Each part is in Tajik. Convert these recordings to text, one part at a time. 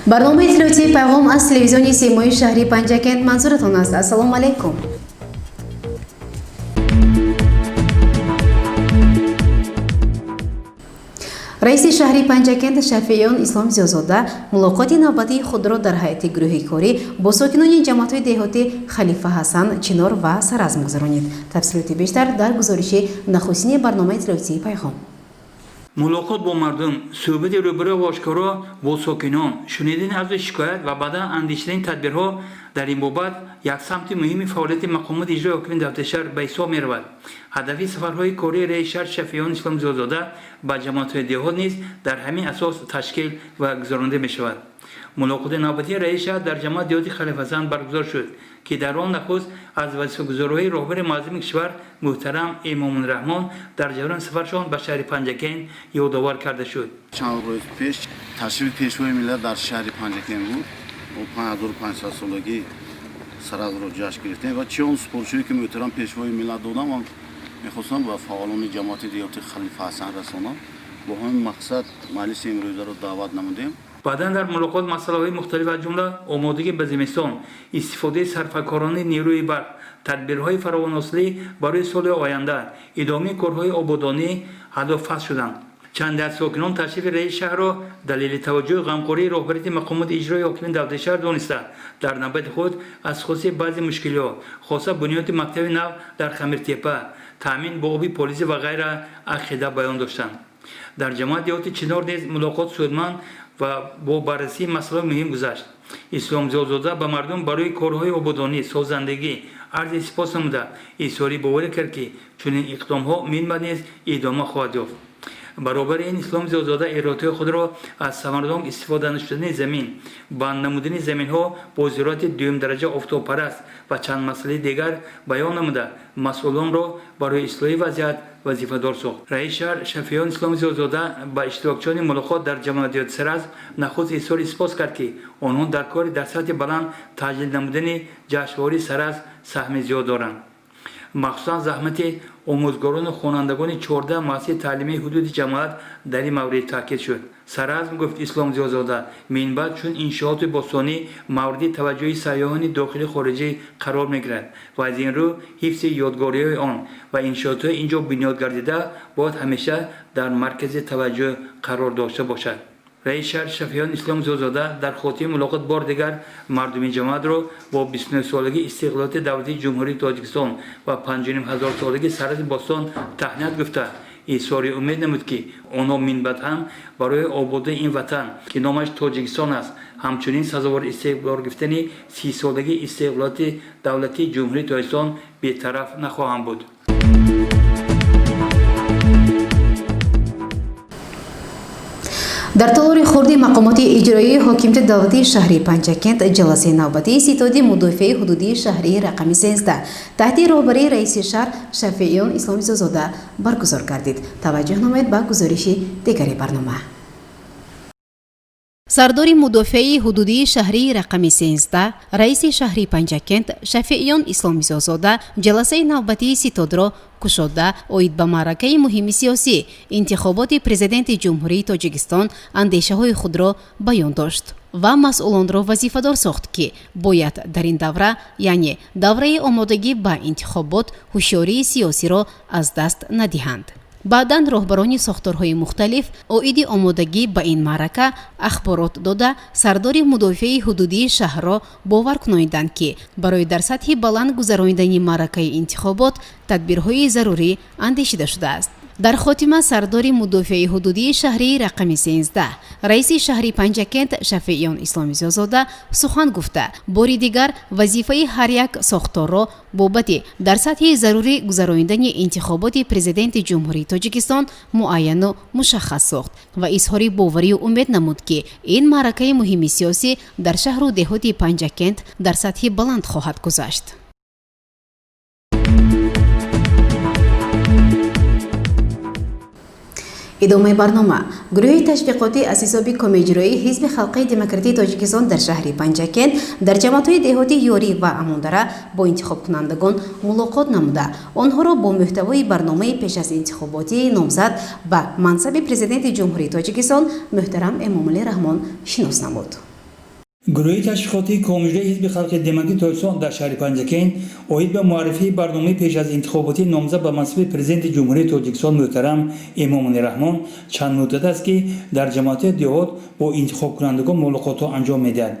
برنامه تلویزیونی پیغام از تلویزیونی سیموی شهری پنجکند منظورتون است. السلام علیکم. رئیس شهری پنجکند شفیعیان اسلام زیازاده ملاقات نوبتی خود را در هیئت گروهی کاری با ساکنان جماعت دهاتی خلیفه حسن، چنار و سرز می‌گذرانید. تفصیلات بیشتر در گزارش نخستین برنامه تلویزیونی پیغام. ملاقات با مردم، صحبت روبرو و آشکارا با ساکنان، شنیدن از شکایت و بعد اندیشیدن تدبیرها در این بابت یک سمت مهم فعالیت مقامات اجرایی حاکم دولت شهر به حساب می‌رود. هدف سفرهای کاری رئیس شهر شفیعیان اسلام زیازاده با جماعت دهات نیز در همین اساس تشکیل و گذرانده می‌شود. ملاقات نوبتی رئیس شهر در جماعت دهاتی خلیفه حسن برگزار شد که در آن نخست از وظیفه‌گزاری رهبر معظم کشور محترم امام الرحمن در جریان سفرشان به شهر پنجکند یادآور کرده شد. چند روز پیش تشریف پیشوای ملت در شهر پنجکند بود و 5500 سالگی سرز را جشن گرفتیم و چون سپورتشویی که محترم پیشوای ملت دادم و می‌خواستم و فعالان جماعت دهاتی خلیفه حسن رسانم با همین مقصد مجلس امروزه را دعوت نمودیم. بعداً در ملاقات مسائل مختلف از جمله آمادگی به زمستان، استفاده صرفه‌کارانه نیروی برق، تدبیرهای فراوان‌الحاصلی برای سال آینده، ادامه کارهای آبادانی هدف فصل شدند. چند از ساکنان تشریف رئیس شهر را دلیل توجه غمخواری رهبری مقامات اجرایی حاکم دولت شهر دانسته در نوبت خود از خاصی بعضی مشکلات خاصه بنیاد مکتب نو در خمیرتپه، تامین با آب پلیس و غیره عقیده بیان داشتند. در جماعت دهاتی چنار نیز ملاقات سودمند و با بررسی مسائل مهم گذشت. اسلام زیازاده به مردم برای کارهای آبادانی، سازندگی عرض سپاس نموده اظهار باور کرد که چنین اقدام‌ها منبع نیز ادامه خواهد یافت. برابر این اسلام زیازاده اراده خود را از ثمردان استفاده نشدن زمین، بند نمودن زمین‌ها با زراعت دوم درجه آفتابپرست و چند مسئله دیگر بیان نموده مسئولان را برای اصلاح وضعیت وظیفه‌دار ساخت. رئیس شهر شفیعیان اسلام زیازاده با اشتراکچیان ملاقات در جماعت دهات سرز نخست اظهار سپاس کرد که آنها در کار در سطح بلند تجلیل نمودن جشنواره سرز سهم زیاد دارند. مخصوصا زحمت آموزگاران و خوانندگان 14 مؤسسه تعلیمی حدود جماعت در این مورد تاکید شد. سرز گفت اسلام زیازاده منبع چون انشاءات باستانی مورد توجه سیاحان داخلی خارجی قرار میگیرد و از این رو حفظ یادگاری‌های آن و انشاءات اینجا بنیاد گردیده باید همیشه در مرکز توجه قرار داشته باشد. رئیس شهر شفیعیان اسلام زیازاده در خاتمه ملاقات بار دیگر مردم جماعت را با 29 سالگی استقلالات دولتی جمهوری تاجیکستان و 5500 سالگی سرحد باستان تهنیت گفته اظهار امید نمود که آنها منبع هم برای آبادی این وطن که نامش تاجیکستان است همچنین سزاوار استقلال گرفتن 30 سالگی استقلالات دولتی جمهوری تاجیکستان بی‌طرف نخواهند بود. در طور خورد مقامات اجرایی حاکمیت دولتی شهری پنجکند جلسه نوبتی ستاد مدافع حدودی شهری رقم 13 تحت رهبری رئیس شهر شفیعیان اسلام زیازاده برگزار گردید. توجه نمایید به گزارش دیگری برنامه. سردار مدافع حدودی شهری رقم 13 رئیس شهری پنجکند شفیعیان اسلام زیازاده جلسه نوبتی ستاد را کشاده اوید به معرکه مهم سیاسی انتخابات پرزیدنت جمهوری تاجیکستان اندیشه‌های خود را بیان داشت و مسئولان را وظیفه‌دار ساخت که باید در این دوره یعنی دوره آمادگی به انتخابات هوشیاری سیاسی را از دست ندهند. بعداً رهبران ساختارهای مختلف اوید آمادگی به این معرکه اخبارات داده سردار مدافع حدودی شهر را باور کنانیدند که برای در سطح بلند گذراندن معرکه انتخابات تدبیرهای ضروری اندیشیده شده است. در خاتمه سردار مدافع حدودی شهری رقم 13 رئیس شهری پنجکند شفیعیان اسلام زیازاده سخن گفته باری دیگر وظیفه هر یک ساختار را بابت در سطح ضروری گذراندن انتخابات پرزیدنت جمهوری تاجیکستان معین و مشخص ساخت و اظهار باوری و امید نمود که این معرکه مهم سیاسی در شهر و دهات پنجکند در سطح بلند خواهد گذشت. ادامه برنامه گروه تشویقاتی از حساب کمیته اجرایی حزب خلقی دموکراتی تاجیکستان در شهر پنجکند در جماعت‌های دهاتی یاری و امانداره با انتخاب کنندگان ملاقات نموده آنها را با محتوای برنامه پیش از انتخاباتی نامزد به منصب پرزیدنت جمهوری تاجیکستان محترم امام الرحمن شناس نمود. گروه تشویقاتی کمیته حزب خلق دموکراسی توسعه در شهر پنجکین اوید به معرفی برنامه پیش از انتخابات نامزد به منصب پرزیدنت جمهوری تاجیکستان محترم امام رحمان چند مدت است که در جماعت دیوت با انتخاب کنندگان ملاقات انجام میدهد.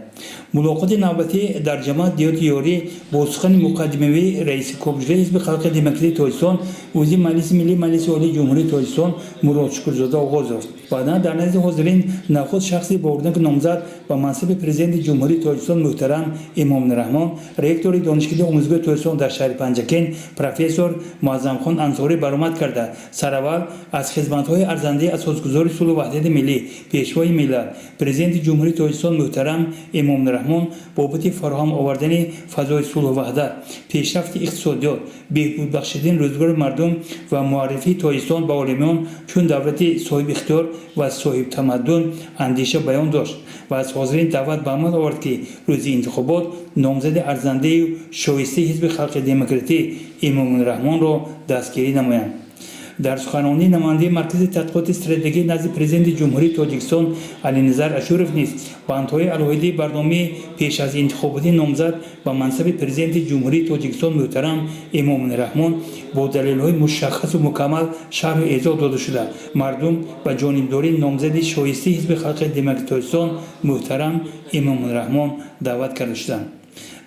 ملاقات نوبتی در جماعت دیوت یاری با سخن مقدمه رئیس کمیته حزب خلق دموکراسی تاجیکستان وزیر مجلس ملی مجلس عالی جمهوری تاجیکستان مراد شکرزاده آغاز یافت. بعد در نزد حاضرین نخست شخصی با عنوان نامزد به منصب پرزیدنت جمهوری تاجیکستان محترم امام رحمان رئیس دانشکده آموزگاه تاجیکستان در شهر پنجکین پروفسور معظم خان انصاری برآمد کرده سراول از خدمت‌های ارزنده اساسگذار صلح و وحدت ملی پیشوای ملت پرزیدنت جمهوری تاجیکستان محترم امام رحمان بابت فراهم آوردن فضای صلح و وحدت پیشرفت اقتصادیات بهبود بخشیدن روزگار مردم و معرفی تاجیکستان به عالمیان چون دولت صاحب اختیار و صاحب تمدن اندیشه بیان داشت و از حاضرین دعوت به عمل آورد که روز انتخابات نامزد ارزنده و شایسته حزب خلق دموکراسی امام رحمان را دستگیری نمایند. در سخنرانی نماینده مرکز تحقیقات استراتژیک نزد پرزیدنت جمهوری تاجیکستان علی‌نظر اشورف نیز به انتهای علایق برنامه پیش از انتخابات نامزد به منصب پرزیدنت جمهوری تاجیکستان محترم امام رحمان با دلایل مشخص و مکمل شرح و ایضاح داده شده مردم به جانبداری نامزد شایسته حزب خلق دموکراسی تاجیکستان محترم امام رحمان دعوت کرده شدند.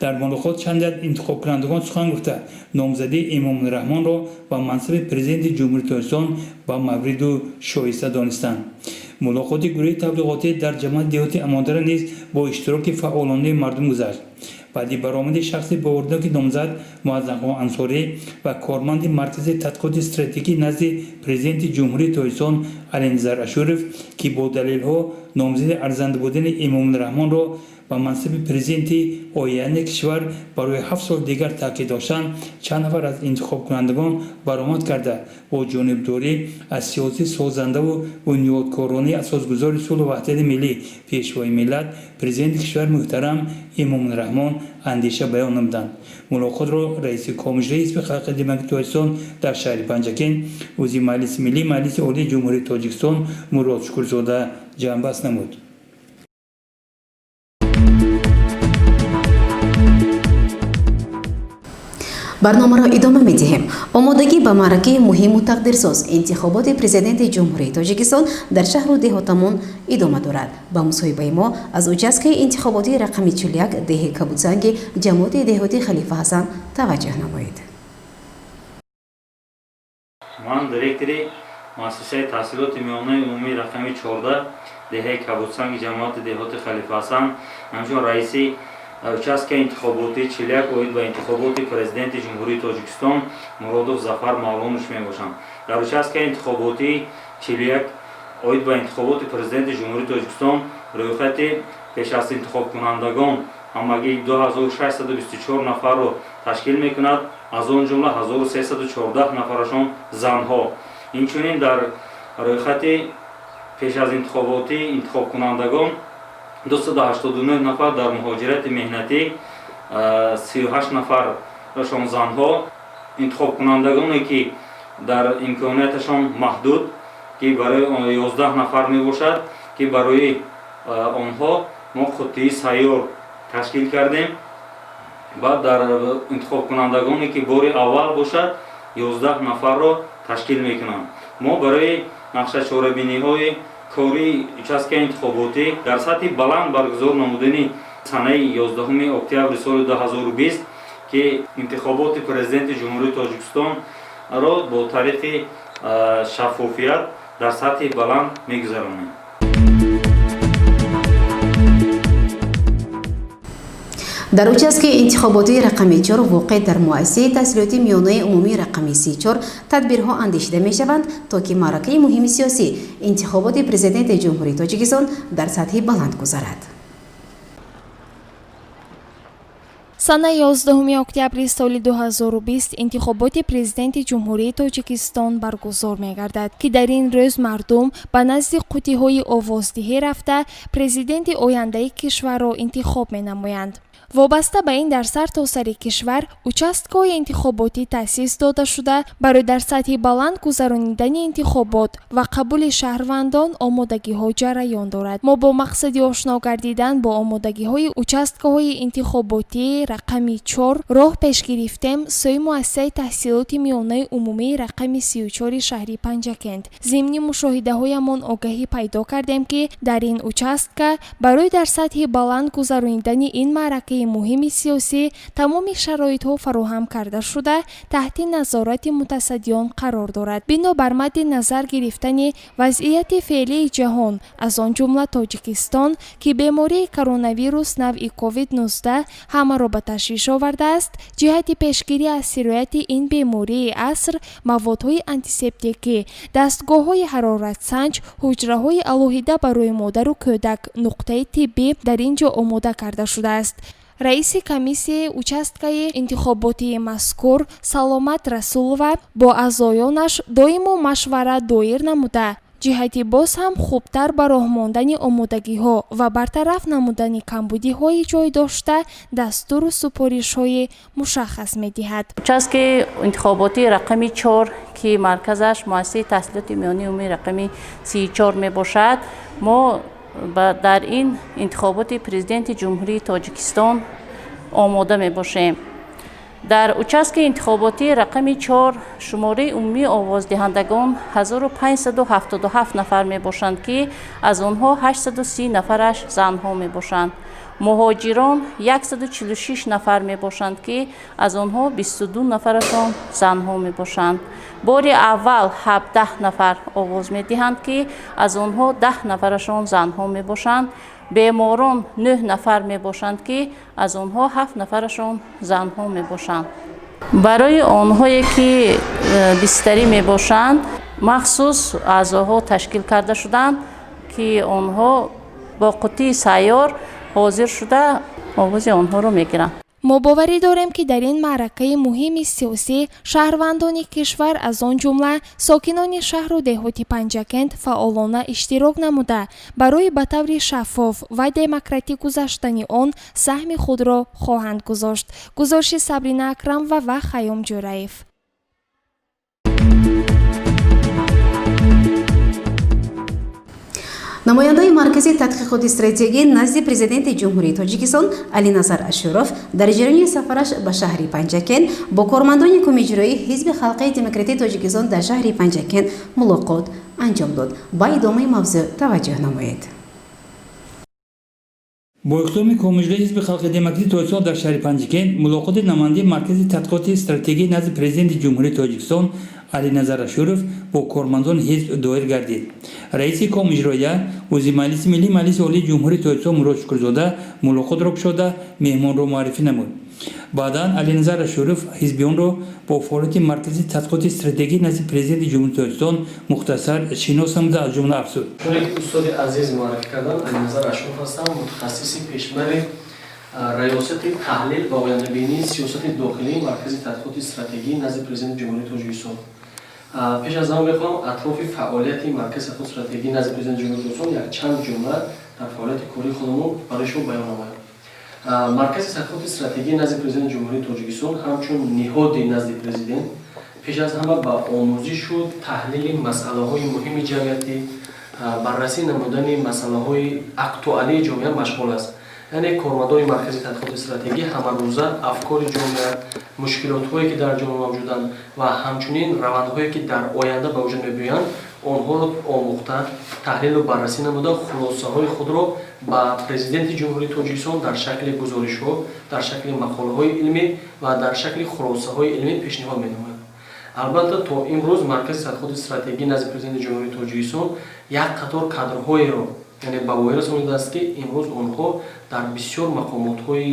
در ملاقات چند از انتخاب کنندگان سخن گفته نامزدی امام رحمان را به منصب پرزیدنت جمهوری تاجیکستان با مورد و شایسته دانستند. ملاقات گروه تبلیغاتی در جماعت دیوت اماندار نیز با اشتراک فعالانه مردم گذشت. بعد برآمد شخصی با اردک نامزد معظم خان انصاری و کارمند مرکز تحقیقات استراتژیک نزد پرزیدنت جمهوری تاجیکستان علی‌نظر اشورف که با دلیل‌ها نامزد ارزنده بودن امام رحمان را به منصب پرزیدنت آینده کشور برای 7 سال دیگر تاکید داشتند چند نفر از انتخاب کنندگان برآمد کرده با جانبداری از سیاسی سازنده و بنیادکارانه اساسگذار صلح و وحدت ملی پیشوای ملت پرزیدنت کشور محترم امام رحمان اندیشه بیان نمودند. ملاقات را رئیس کمیته حزب خلق دموکراسی تاجیکستان در شهر پنجکین وزیر مجلس ملی مجلس عالی جمهوری تاجیکستان مراد شکرزاده جنببست نمود. برنامه را ادامه می‌دهیم. آمادگی به معرکه مهم و تقدیرساز انتخابات پرزیدنت جمهوری تاجیکستان در شهر و دهاتمان ادامه دارد. با مصاحبه ما از اوچسکه انتخاباتی رقم 41 ده کبوتسنگ جماعت دهاتی خلیفه حسن توجه نمایید. من دیرکتری مؤسسه تحصیلات میانه عمومی رقم 14 ده کبوتسنگ جماعت دهاتی خلیفه حسن همچنین رئیسی участка интихоботи чилyak оид ба интихоботи президенти ҷумҳурии тоҷикистон муродов зафар маълумш мебошам. дар участка интихоботи чилyak оид ба интихоботи президенти ҷумҳурии тоҷикистон рӯйхати пеш аз интихобкунандагон ҳамагӣ 2624 нафарро ташкил мекунад, аз он ҷумла 1314 нафарашон занҳо. инчунин дар рӯйхати пеш аз интихоботи интихобкунандагон 289 нафар дар муҳоҷирати меҳнатӣ, 38 нафарашон занҳо, интихобкунандагоне ки дар имконияташон маҳдуд ки барои 11 нафар мебошад ки барои онҳо мо худтии сайёр ташкил кардем. баъд дар интихобкунандагоне ки бори аввал бошад 11 нафарро ташкил мекунанд. мо барои нақшачорабиниҳои кори участкаи интихоботӣ дар сатҳи баланд баргузор намудани санаи 11 октябри соли 2020 ки интихоботи президенти ҷумҳурии тоҷикистонро бо тариқи шаффофият дар сатҳи баланд мегузаронем. در участке انتخاباتی رقم 4 واقع در مؤسسه تحصیلاتی میانه عمومی رقم 34 تدبیرها اندیشیده می شوند تا که معرکه مهم سیاسی انتخابات پرزیدنت جمهوری تاجیکستان در سطح بلند گذرد. سال 11 اکتبر سال 2020 انتخابات پرزیدنت جمهوری تاجیکستان برگزار می‌گردد که در این روز مردم به نزد قوطی‌های آوازدهی رفته پرزیدنت آینده کشور را انتخاب می‌نمایند. وابسته به این در سرتاسر کشور участкҳои انتخاباتی تأسیس داده شده برای در سطح بلند گذرانیدن انتخابات و قبول شهروندان آمادگی‌ها جریان دارد. ما با مقصد آشنا گردیدن با آمادگی‌های участкه‌های انتخاباتی رقم 4 راه پیش گرفتیم سوی مؤسسه تحصیلات میانه عمومی رقم 34 شهری پنجکند. ضمن مشاهده‌هایمان آگاهی پیدا کردیم که در این участка برای در سطح بلند گذرانیدن این معرکه مهم سیاسی تمام شرایط‌ها فراهم کرده شده تحت نظارت متصدیان قرار دارد. بنابر مد نظر گرفتن وضعیت فعلی جهان از آن جمله تاجیکستان که بیماری کرونا ویروس نوع کووید 19 همه را به تشویش آورده است، جهت پیشگیری از سرایت این بیماری عصر موادهای آنتیسپتیکی، دستگاه‌های حرارت سنج، حجره‌های علاهیده برای مادر و کودک نقطه طبی در اینجا آماده کرده شده است. رئیس کمیسیه участка انتخاباتی مذکور سلامت رسولова با اعضایانش دائما مشوره دایر نموده جهتی باز هم خوبتر به راه ماندن آمادگی‌ها و برطرف نمودن کمبودی‌های جای داشته دستور و سپارش‌های مشخص می‌دهد. участка انتخاباتی رقم 4 که مرکزش مؤسسه تحصیلات میانه عمومی رقم 34 میباشد، ما در این انتخابات پرزیدنت جمهوری تاجیکستان آماده می باشیم. در участка انتخاباتی رقم 4 شماره عمومی آوازدهندگان 1577 نفر می باشند که از آنها 830 نفرش زنها می باشند. مهاجران 146 نفر می باشند که از آنها 22 نفرشان زنها می باشند. بار اول 17 نفر آواز می دهند که از آنها 10 نفرشان زنها می باشند. بیماران 9 نفر می باشند که از آنها 7 نفرشان زنها می باشند. برای آنهایی که بستری می باشند مخصوص اعضاها تشکیل کرده شدند که آنها با قطعه سیار حاضر شده آواز آنها رو می گیرند. ما باوری داریم که در این معرکه مهم سیاسی شهروندان کشور از آن جمله ساکنان شهر و دهات پنجکند فعالانه اشتراک نموده برای به طور شفاف و دموکراتیک گذشتن آن سهم خود را خواهند گذاشت. گزارش صبرین اکرم و خیام جورایف. намояндаи маркази тадқиқоти стратегӣ назди президенти ҷумҳурии тоҷикистон алиназар ашуров дар ҷараёни сафараш ба шаҳри панҷакен бо кормандони кумиҷроии ҳизби халқии демократии тоҷикистон дар шаҳри панҷакен мулоқот анҷом дод. ба идомаи мавзӯъ таваҷҷӯҳ намоед. бо иқтидоми кумиҷроии ҳизби халқи демократии тоҷикистон дар шаҳри панҷакен мулоқоти намояндаи маркази тадқиқоти стратегӣ назди президенти ҷумҳурии тоҷикистон алиназар ашуров бо кормандони ҳизб доир гардид. раиси комиҷроия узи маҷлиси миллии маҷлиси олии ҷумҳурии тоҷикистон мурод шукрзода мулоқотро кушода меҳмонро муаррифӣ намуд. баъдан алиназар ашуров ҳизбиёнро бо фаъолияти маркази тадқиқоти стратегӣ назди президенти ҷумҳурии тоҷикистон мухтасар шинос намуда аз ҷумла афзуд. чуне ки устоди азиз муаррифӣ кардан, алиназар ашуров ҳастам, мутахассиси пешбари раёсати таҳлил ва ояндабинии сиёсати дохилии маркази тадқиқоти стратегӣ назди президенти ҷумҳурии тоҷикистон. пеш аз ҳама мехоҳам атрофи фаъолияти маркази тадқиқоти стратегӣ назди президенти ҷумҳурии тоҷикистон якчанд ҷумла дар фаъолияти кории худамон барои шумо баён намоям. маркази тадқиқоти стратегӣ назди президенти ҷумҳурии тоҷикистон ҳамчун ниҳоди назди президент пеш аз ҳама ба омӯзишу таҳлили масъалаҳои муҳими ҷамъиятӣ, баррасӣ намудани масъалаҳои актуалии ҷомеа машғул аст. яъне кормандони маркази тадқиқоти стратегӣ ҳамарӯза афкори ҷомеа, мушкилотҳое ки дар ҷомеа мавҷуданд ва ҳамчунин равандҳое ки дар оянда ба вуҷуд мебиёянд онҳоро омӯхта, таҳлилу баррасӣ намуда хулосаҳои худро ба президенти ҷумҳурии тоҷикистон дар шакли гузоришҳо, дар шакли мақолаҳои илмӣ ва дар шакли хулосаҳои илмӣ пешниҳод менамояд. албатта то имрӯз маркази тадқиқоти стратегӣ назди президенти ҷумҳурии тоҷикистон як қатор кадрҳоеро яъне ба воя расонидааст ки имрӯз онҳо дар бисёр мақомотҳои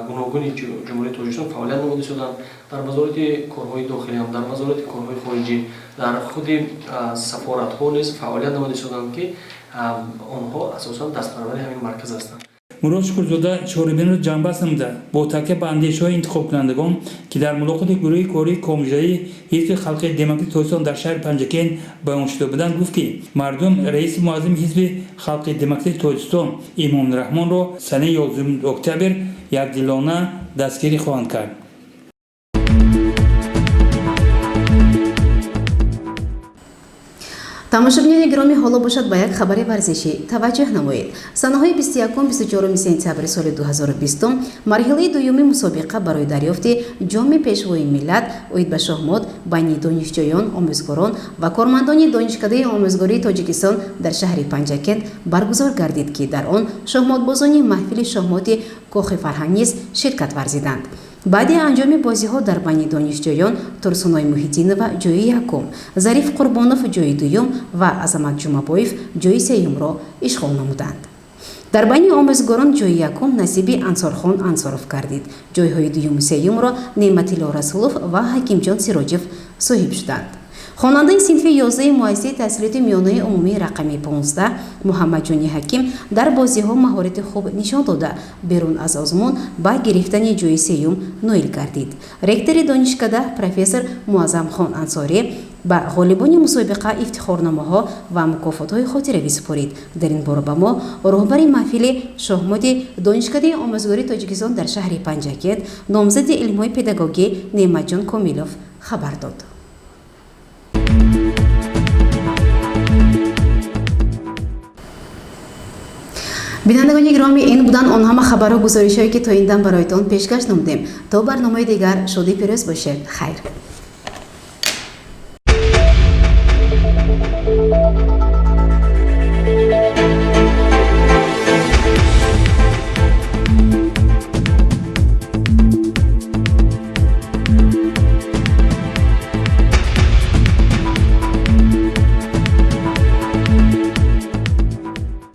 гуногуни ҷумҳурии тоҷикистон фаъолият намуда шуданд, дар вазорати корҳои дохилиям, дар вазорати корҳои хориҷӣ, дар худи сафоратҳо низ фаъолият намуда шуданд ки онҳо асосан дастпарвари ҳамин марказ ҳастанд. мурод шукурзода чорабинро ҷанбаст намуда бо такя ба андешҳои интихобкунандагон ки дар мулоқоти гурӯҳи кории комиҷаи ҳизби халқи демократии тоҷикистон дар шаҳри панҷакен баён шуда буданд гуфт ки мардум раиси муаззими ҳизби халқи демократии тоҷикистон имомраҳмонро санаи 11 октябр якдилона дастгирӣ хоҳанд кард. тамошобинони гиромӣ, ҳоло бошад ба як хабари варзишӣ таваҷҷӯҳ намоед. Санаҳои 21-24 сентябри соли 2020 марҳилаи дуюми мусобиқа барои дарёфти ҷоми пешвои миллат оид ба шоҳмот байни донишҷӯён, омӯзгорон ва кормандони донишкадаи омӯзгории Тоҷикистон дар шаҳри Панҷакент баргузор гардид ки дар он шоҳмотбозони маҳфили шоҳмоти кохи фарҳанг низ ширкат варзиданд. баъди анҷоми бозиҳо дар байни донишҷӯён Турсуной Муҳиддинова ҷойи якум, Зариф Қурбонов ҷойи дуюм ва Азамат Ҷумабоев ҷойи сеюмро ишғол намуданд. дар байни омӯзгорон ҷойи якум насиби Ансорхон Ансоров гардид. ҷойҳои дуюму сеюмро Неъматилло Расулов ва Ҳакимҷон Сироҷев соҳиб шуданд. хонандаи синфи 11 муассисаи таҳсилоти миёнаи умумии рақами 15 Муҳаммадҷони Ҳаким дар бозиҳо маҳорати хуб нишон дода берун аз озмун ба гирифтани ҷойи сеюм ноил гардид. ректори донишкада профессор Муаззамхон Ансорӣ ба ғолибони мусобиқа ифтихорномаҳо ва мукофотҳои хотиравӣ супорид. дар ин бора ба мо роҳбари маҳфили шоҳмоти донишкадаи омӯзгории Тоҷикистон дар шаҳри Панҷакент номзади илмҳои педагогӣ Неъматҷон Комилов хабар дод. бинандагони гиромӣ, ин буданд он ҳама хабарҳо гузоришҳое ки то ин дам бароятон пешкаш намудем. То барномаи дигар шодӣ пирӯз бошед. хайр.